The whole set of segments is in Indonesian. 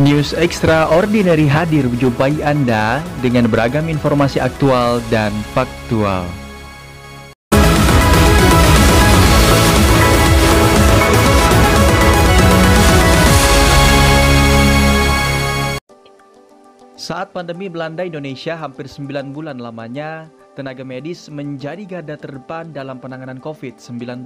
News Extraordinary hadir menjumpai Anda dengan beragam informasi aktual dan faktual. Saat pandemi melanda Indonesia hampir 9 bulan lamanya, tenaga medis menjadi garda terdepan dalam penanganan COVID-19.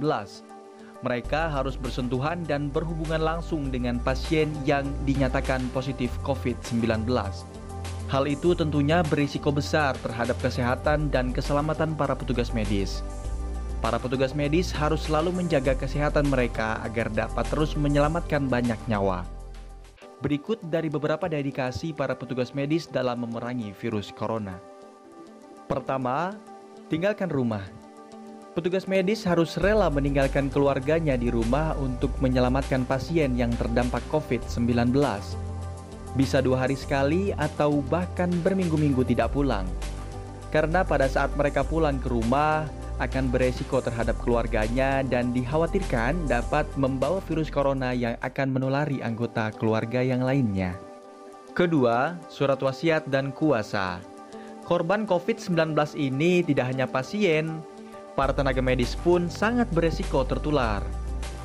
Mereka harus bersentuhan dan berhubungan langsung dengan pasien yang dinyatakan positif COVID-19. Hal itu tentunya berisiko besar terhadap kesehatan dan keselamatan para petugas medis. Para petugas medis harus selalu menjaga kesehatan mereka agar dapat terus menyelamatkan banyak nyawa. Berikut dari beberapa dedikasi para petugas medis dalam memerangi virus corona. Pertama, tinggalkan rumah. Petugas medis harus rela meninggalkan keluarganya di rumah untuk menyelamatkan pasien yang terdampak COVID-19. Bisa 2 hari sekali atau bahkan berminggu-minggu tidak pulang. Karena pada saat mereka pulang ke rumah, akan beresiko terhadap keluarganya dan dikhawatirkan dapat membawa virus corona yang akan menulari anggota keluarga yang lainnya. Kedua, surat wasiat dan kuasa. Korban COVID-19 ini tidak hanya pasien, para tenaga medis pun sangat beresiko tertular.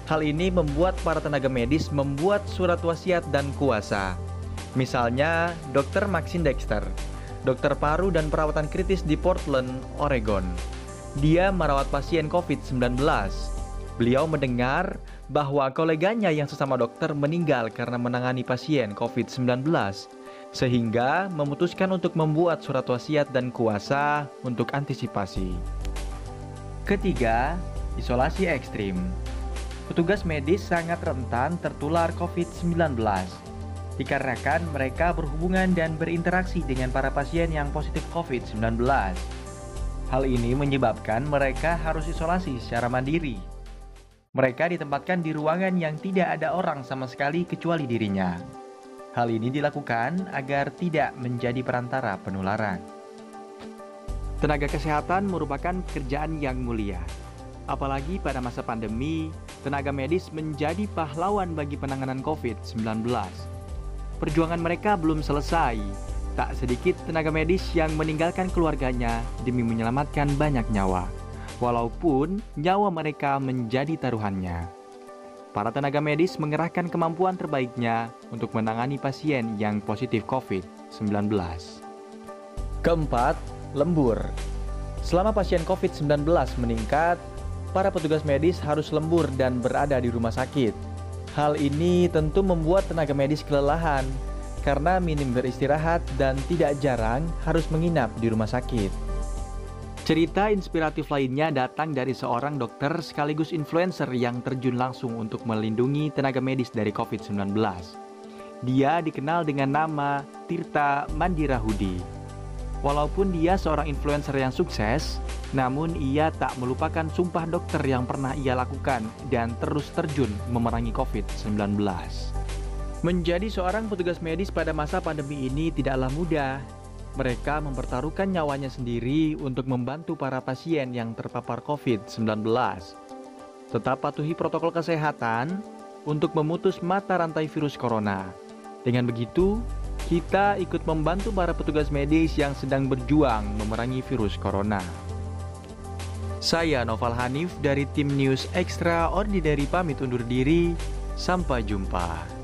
Hal ini membuat para tenaga medis membuat surat wasiat dan kuasa. Misalnya, Dr. Maxine Dexter, dokter paru dan perawatan kritis di Portland, Oregon. Dia merawat pasien COVID-19. Beliau mendengar bahwa koleganya yang sesama dokter meninggal karena menangani pasien COVID-19, sehingga memutuskan untuk membuat surat wasiat dan kuasa untuk antisipasi. Ketiga, isolasi ekstrim. Petugas medis sangat rentan tertular COVID-19, dikarenakan mereka berhubungan dan berinteraksi dengan para pasien yang positif COVID-19. Hal ini menyebabkan mereka harus isolasi secara mandiri. Mereka ditempatkan di ruangan yang tidak ada orang sama sekali kecuali dirinya. Hal ini dilakukan agar tidak menjadi perantara penularan. Tenaga kesehatan merupakan pekerjaan yang mulia. Apalagi pada masa pandemi, tenaga medis menjadi pahlawan bagi penanganan COVID-19. Perjuangan mereka belum selesai. Tak sedikit tenaga medis yang meninggalkan keluarganya demi menyelamatkan banyak nyawa, walaupun nyawa mereka menjadi taruhannya. Para tenaga medis mengerahkan kemampuan terbaiknya untuk menangani pasien yang positif COVID-19. Keempat, lembur. Selama pasien COVID-19 meningkat, para petugas medis harus lembur dan berada di rumah sakit. Hal ini tentu membuat tenaga medis kelelahan, karena minim beristirahat dan tidak jarang harus menginap di rumah sakit. Cerita inspiratif lainnya datang dari seorang dokter sekaligus influencer yang terjun langsung untuk melindungi tenaga medis dari COVID-19. Dia dikenal dengan nama Tirta Mandirahudi. Walaupun dia seorang influencer yang sukses, namun ia tak melupakan sumpah dokter yang pernah ia lakukan dan terus terjun memerangi COVID-19. Menjadi seorang petugas medis pada masa pandemi ini tidaklah mudah. Mereka mempertaruhkan nyawanya sendiri untuk membantu para pasien yang terpapar COVID-19. Tetap patuhi protokol kesehatan untuk memutus mata rantai virus corona. Dengan begitu, kita ikut membantu para petugas medis yang sedang berjuang memerangi virus corona. Saya Noval Hanif dari tim News Extraordinary pamit undur diri. Sampai jumpa.